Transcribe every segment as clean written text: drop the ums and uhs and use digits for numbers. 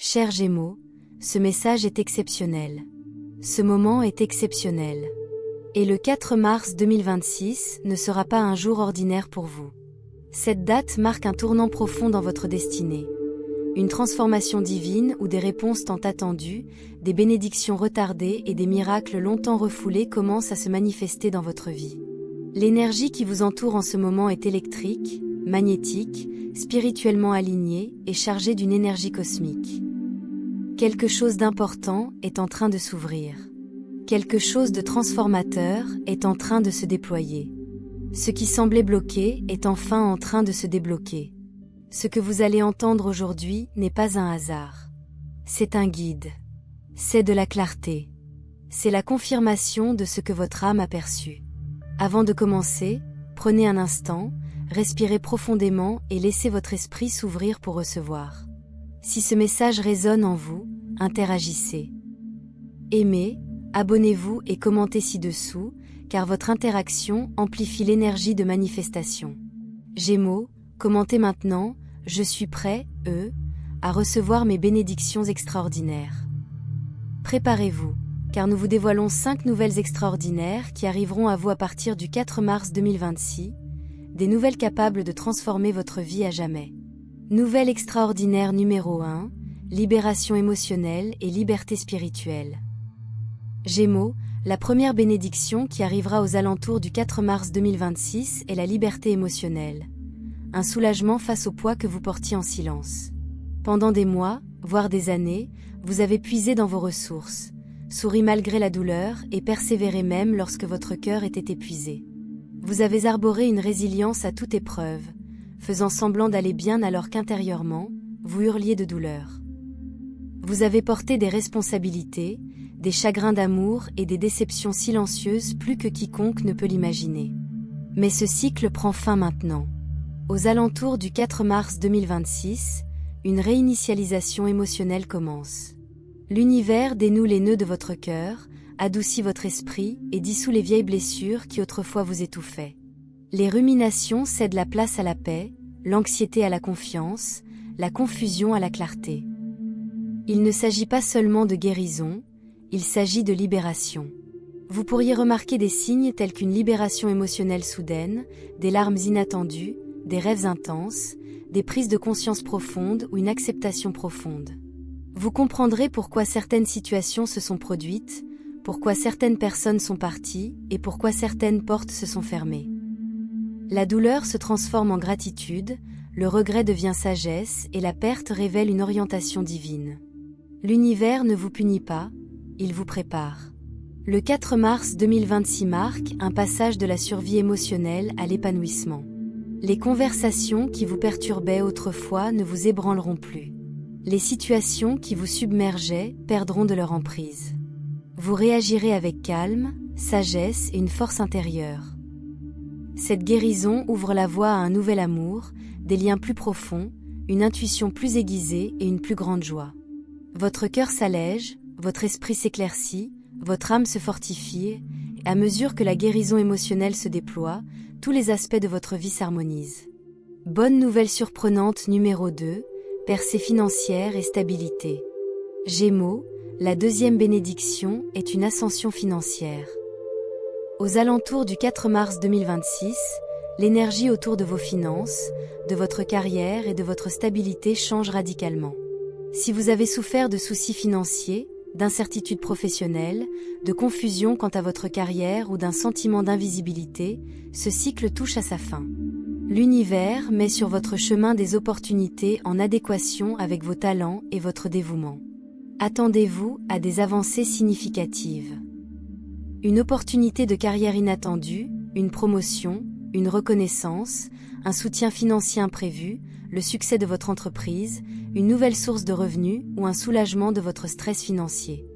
Chers Gémeaux, ce message est exceptionnel. Ce moment est exceptionnel. Et le 4 mars 2026 ne sera pas un jour ordinaire pour vous. Cette date marque un tournant profond dans votre destinée. Une transformation divine où des réponses tant attendues, des bénédictions retardées et des miracles longtemps refoulés commencent à se manifester dans votre vie. L'énergie qui vous entoure en ce moment est électrique, magnétique, spirituellement alignée et chargée d'une énergie cosmique. Quelque chose d'important est en train de s'ouvrir. Quelque chose de transformateur est en train de se déployer. Ce qui semblait bloqué est enfin en train de se débloquer. Ce que vous allez entendre aujourd'hui n'est pas un hasard. C'est un guide. C'est de la clarté. C'est la confirmation de ce que votre âme a perçu. Avant de commencer, prenez un instant, respirez profondément et laissez votre esprit s'ouvrir pour recevoir. Si ce message résonne en vous, interagissez. Aimez, abonnez-vous et commentez ci-dessous, car votre interaction amplifie l'énergie de manifestation. Gémeaux, commentez maintenant, je suis prêt, à recevoir mes bénédictions extraordinaires. Préparez-vous, car nous vous dévoilons 5 nouvelles extraordinaires qui arriveront à vous à partir du 4 mars 2026, des nouvelles capables de transformer votre vie à jamais. Nouvelle extraordinaire numéro 1, libération émotionnelle et liberté spirituelle. Gémeaux, la première bénédiction qui arrivera aux alentours du 4 mars 2026 est la liberté émotionnelle. Un soulagement face au poids que vous portiez en silence. Pendant des mois, voire des années, vous avez puisé dans vos ressources, souri malgré la douleur et persévéré même lorsque votre cœur était épuisé. Vous avez arboré une résilience à toute épreuve, faisant semblant d'aller bien alors qu'intérieurement, vous hurliez de douleur. Vous avez porté des responsabilités, des chagrins d'amour et des déceptions silencieuses plus que quiconque ne peut l'imaginer. Mais ce cycle prend fin maintenant. Aux alentours du 4 mars 2026, une réinitialisation émotionnelle commence. L'univers dénoue les nœuds de votre cœur, adoucit votre esprit et dissout les vieilles blessures qui autrefois vous étouffaient. Les ruminations cèdent la place à la paix, l'anxiété à la confiance, la confusion à la clarté. Il ne s'agit pas seulement de guérison, il s'agit de libération. Vous pourriez remarquer des signes tels qu'une libération émotionnelle soudaine, des larmes inattendues, des rêves intenses, des prises de conscience profondes ou une acceptation profonde. Vous comprendrez pourquoi certaines situations se sont produites, pourquoi certaines personnes sont parties et pourquoi certaines portes se sont fermées. La douleur se transforme en gratitude, le regret devient sagesse et la perte révèle une orientation divine. L'univers ne vous punit pas, il vous prépare. Le 4 mars 2026 marque un passage de la survie émotionnelle à l'épanouissement. Les conversations qui vous perturbaient autrefois ne vous ébranleront plus. Les situations qui vous submergeaient perdront de leur emprise. Vous réagirez avec calme, sagesse et une force intérieure. Cette guérison ouvre la voie à un nouvel amour, des liens plus profonds, une intuition plus aiguisée et une plus grande joie. Votre cœur s'allège, votre esprit s'éclaircit, votre âme se fortifie, et à mesure que la guérison émotionnelle se déploie, tous les aspects de votre vie s'harmonisent. Bonne nouvelle surprenante numéro 2, percée financière et stabilité. Gémeaux, la deuxième bénédiction est une ascension financière. Aux alentours du 4 mars 2026, l'énergie autour de vos finances, de votre carrière et de votre stabilité change radicalement. Si vous avez souffert de soucis financiers, d'incertitudes professionnelles, de confusion quant à votre carrière ou d'un sentiment d'invisibilité, ce cycle touche à sa fin. L'univers met sur votre chemin des opportunités en adéquation avec vos talents et votre dévouement. Attendez-vous à des avancées significatives. Une opportunité de carrière inattendue, une promotion, une reconnaissance, un soutien financier imprévu, le succès de votre entreprise, une nouvelle source de revenus ou un soulagement de votre stress financier.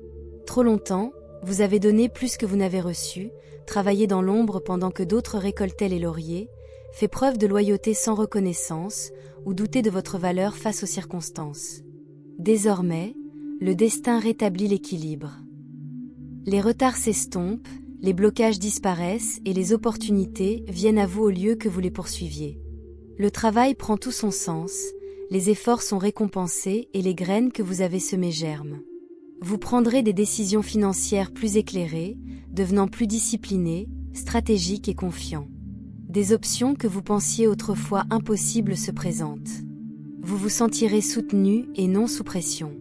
Trop longtemps, vous avez donné plus que vous n'avez reçu, travaillé dans l'ombre pendant que d'autres récoltaient les lauriers, fait preuve de loyauté sans reconnaissance ou douté de votre valeur face aux circonstances. Désormais, le destin rétablit l'équilibre. Les retards s'estompent, les blocages disparaissent et les opportunités viennent à vous au lieu que vous les poursuiviez. Le travail prend tout son sens, les efforts sont récompensés et les graines que vous avez semées germent. Vous prendrez des décisions financières plus éclairées, devenant plus discipliné, stratégique et confiant. Des options que vous pensiez autrefois impossibles se présentent. Vous vous sentirez soutenu et non sous pression.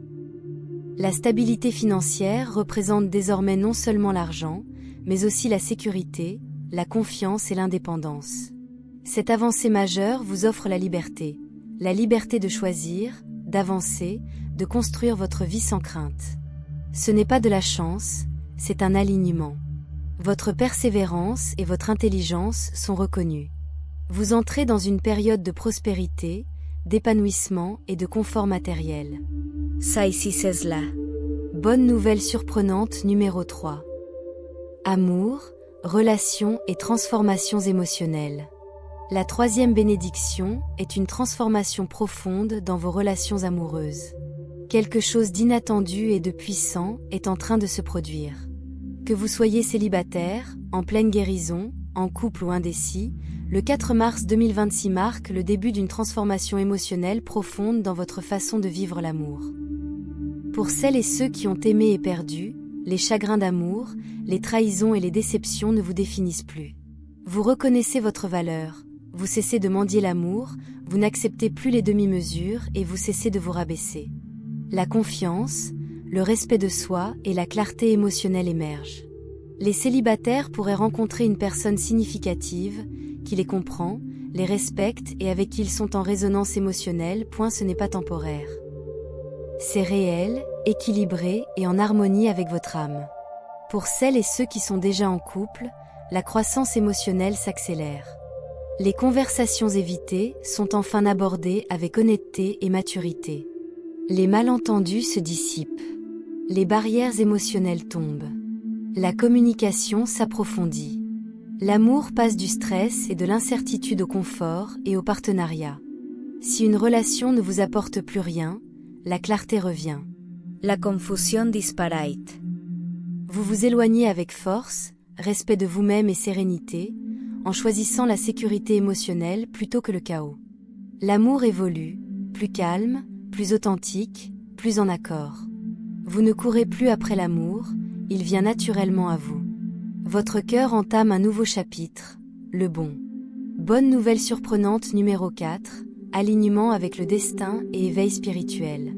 La stabilité financière représente désormais non seulement l'argent, mais aussi la sécurité, la confiance et l'indépendance. Cette avancée majeure vous offre la liberté de choisir, d'avancer, de construire votre vie sans crainte. Ce n'est pas de la chance, c'est un alignement. Votre persévérance et votre intelligence sont reconnues. Vous entrez dans une période de prospérité, d'épanouissement et de confort matériel. Saisisesla. Bonne nouvelle surprenante numéro 3. Amour, relations et transformations émotionnelles. La troisième bénédiction est une transformation profonde dans vos relations amoureuses. Quelque chose d'inattendu et de puissant est en train de se produire. Que vous soyez célibataire, en pleine guérison, en couple ou indécis, le 4 mars 2026 marque le début d'une transformation émotionnelle profonde dans votre façon de vivre l'amour. Pour celles et ceux qui ont aimé et perdu, les chagrins d'amour, les trahisons et les déceptions ne vous définissent plus. Vous reconnaissez votre valeur, vous cessez de mendier l'amour, vous n'acceptez plus les demi-mesures et vous cessez de vous rabaisser. La confiance, le respect de soi et la clarté émotionnelle émergent. Les célibataires pourraient rencontrer une personne significative, qui les comprend, les respecte et avec qui ils sont en résonance émotionnelle. Ce n'est pas temporaire. C'est réel, équilibré et en harmonie avec votre âme. Pour celles et ceux qui sont déjà en couple, la croissance émotionnelle s'accélère. Les conversations évitées sont enfin abordées avec honnêteté et maturité. Les malentendus se dissipent. Les barrières émotionnelles tombent. La communication s'approfondit. L'amour passe du stress et de l'incertitude au confort et au partenariat. Si une relation ne vous apporte plus rien, la clarté revient. La confusion disparaît. Vous vous éloignez avec force, respect de vous-même et sérénité, en choisissant la sécurité émotionnelle plutôt que le chaos. L'amour évolue, plus calme, plus authentique, plus en accord. Vous ne courez plus après l'amour, il vient naturellement à vous. Votre cœur entame un nouveau chapitre, le bon. Bonne nouvelle surprenante numéro 4, alignement avec le destin et éveil spirituel.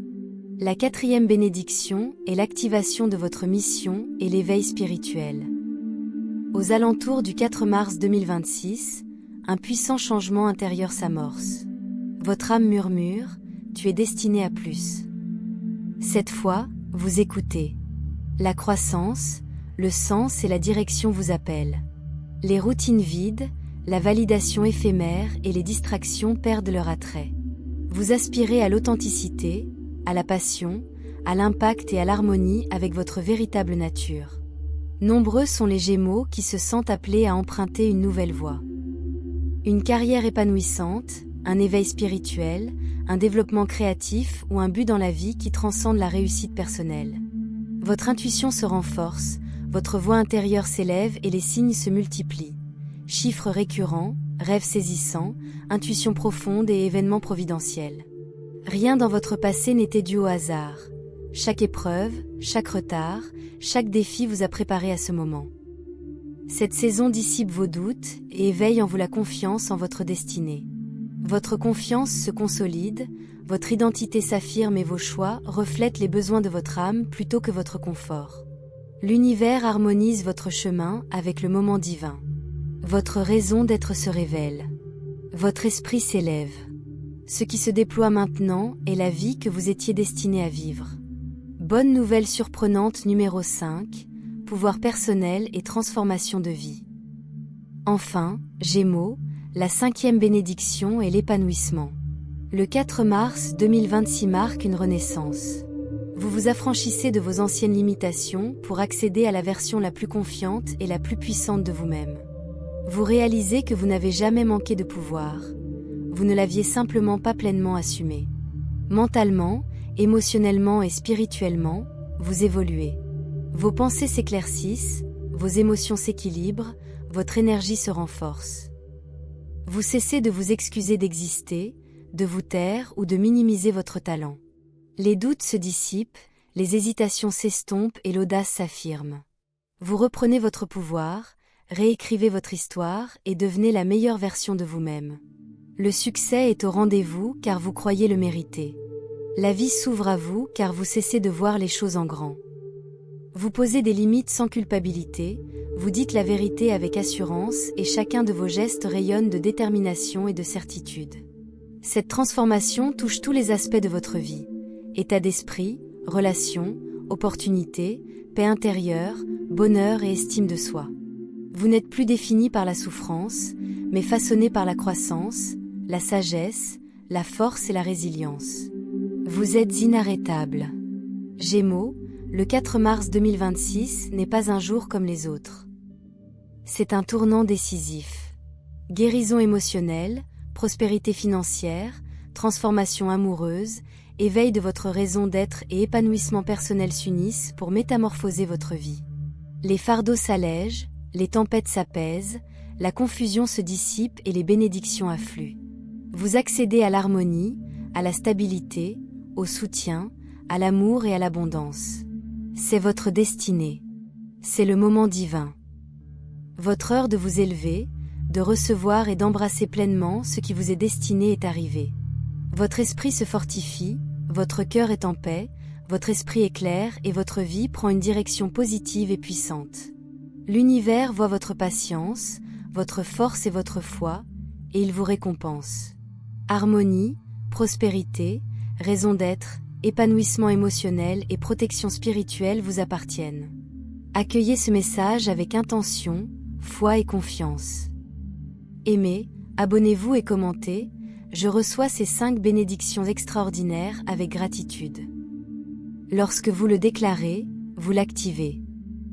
La quatrième bénédiction est l'activation de votre mission et l'éveil spirituel. Aux alentours du 4 mars 2026, un puissant changement intérieur s'amorce. Votre âme murmure, tu es destiné à plus. Cette fois, vous écoutez. La croissance, le sens et la direction vous appellent. Les routines vides, la validation éphémère et les distractions perdent leur attrait. Vous aspirez à l'authenticité, à la passion, à l'impact et à l'harmonie avec votre véritable nature. Nombreux sont les Gémeaux qui se sentent appelés à emprunter une nouvelle voie. Une carrière épanouissante, un éveil spirituel, un développement créatif ou un but dans la vie qui transcende la réussite personnelle. Votre intuition se renforce, votre voix intérieure s'élève et les signes se multiplient. Chiffres récurrents, rêves saisissants, intuition profonde et événements providentiels. Rien dans votre passé n'était dû au hasard. Chaque épreuve, chaque retard, chaque défi vous a préparé à ce moment. Cette saison dissipe vos doutes et éveille en vous la confiance en votre destinée. Votre confiance se consolide, votre identité s'affirme et vos choix reflètent les besoins de votre âme plutôt que votre confort. L'univers harmonise votre chemin avec le moment divin. Votre raison d'être se révèle. Votre esprit s'élève. Ce qui se déploie maintenant est la vie que vous étiez destiné à vivre. Bonne nouvelle surprenante numéro 5, pouvoir personnel et transformation de vie. Enfin, Gémeaux, la 5e bénédiction est l'épanouissement. Le 4 mars 2026 marque une renaissance. Vous vous affranchissez de vos anciennes limitations pour accéder à la version la plus confiante et la plus puissante de vous-même. Vous réalisez que vous n'avez jamais manqué de pouvoir. Vous ne l'aviez simplement pas pleinement assumé. Mentalement, émotionnellement et spirituellement, vous évoluez. Vos pensées s'éclaircissent, vos émotions s'équilibrent, votre énergie se renforce. Vous cessez de vous excuser d'exister, de vous taire ou de minimiser votre talent. Les doutes se dissipent, les hésitations s'estompent et l'audace s'affirme. Vous reprenez votre pouvoir, réécrivez votre histoire et devenez la meilleure version de vous-même. Le succès est au rendez-vous car vous croyez le mériter. La vie s'ouvre à vous car vous cessez de voir les choses en grand. Vous posez des limites sans culpabilité, vous dites la vérité avec assurance et chacun de vos gestes rayonne de détermination et de certitude. Cette transformation touche tous les aspects de votre vie. État d'esprit, relations, opportunités, paix intérieure, bonheur et estime de soi. Vous n'êtes plus défini par la souffrance, mais façonné par la croissance, la sagesse, la force et la résilience. Vous êtes inarrêtable. Gémeaux, le 4 mars 2026 n'est pas un jour comme les autres. C'est un tournant décisif. Guérison émotionnelle, prospérité financière, transformation amoureuse, éveil de votre raison d'être et épanouissement personnel s'unissent pour métamorphoser votre vie. Les fardeaux s'allègent, les tempêtes s'apaisent, la confusion se dissipe et les bénédictions affluent. Vous accédez à l'harmonie, à la stabilité, au soutien, à l'amour et à l'abondance. C'est votre destinée. C'est le moment divin. Votre heure de vous élever, de recevoir et d'embrasser pleinement ce qui vous est destiné est arrivée. Votre esprit se fortifie, votre cœur est en paix, votre esprit est clair et votre vie prend une direction positive et puissante. L'univers voit votre patience, votre force et votre foi, et il vous récompense. Harmonie, prospérité, raison d'être, épanouissement émotionnel et protection spirituelle vous appartiennent. Accueillez ce message avec intention, foi et confiance. Aimez, abonnez-vous et commentez, je reçois ces 5 bénédictions extraordinaires avec gratitude. Lorsque vous le déclarez, vous l'activez.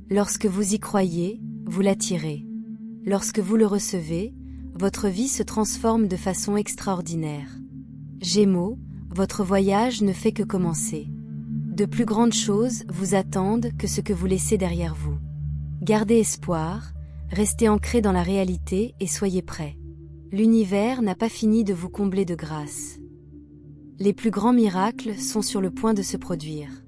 Lorsque vous y croyez, vous l'attirez. Lorsque vous le recevez, votre vie se transforme de façon extraordinaire. Gémeaux, votre voyage ne fait que commencer. De plus grandes choses vous attendent que ce que vous laissez derrière vous. Gardez espoir, restez ancrés dans la réalité et soyez prêts. L'univers n'a pas fini de vous combler de grâce. Les plus grands miracles sont sur le point de se produire.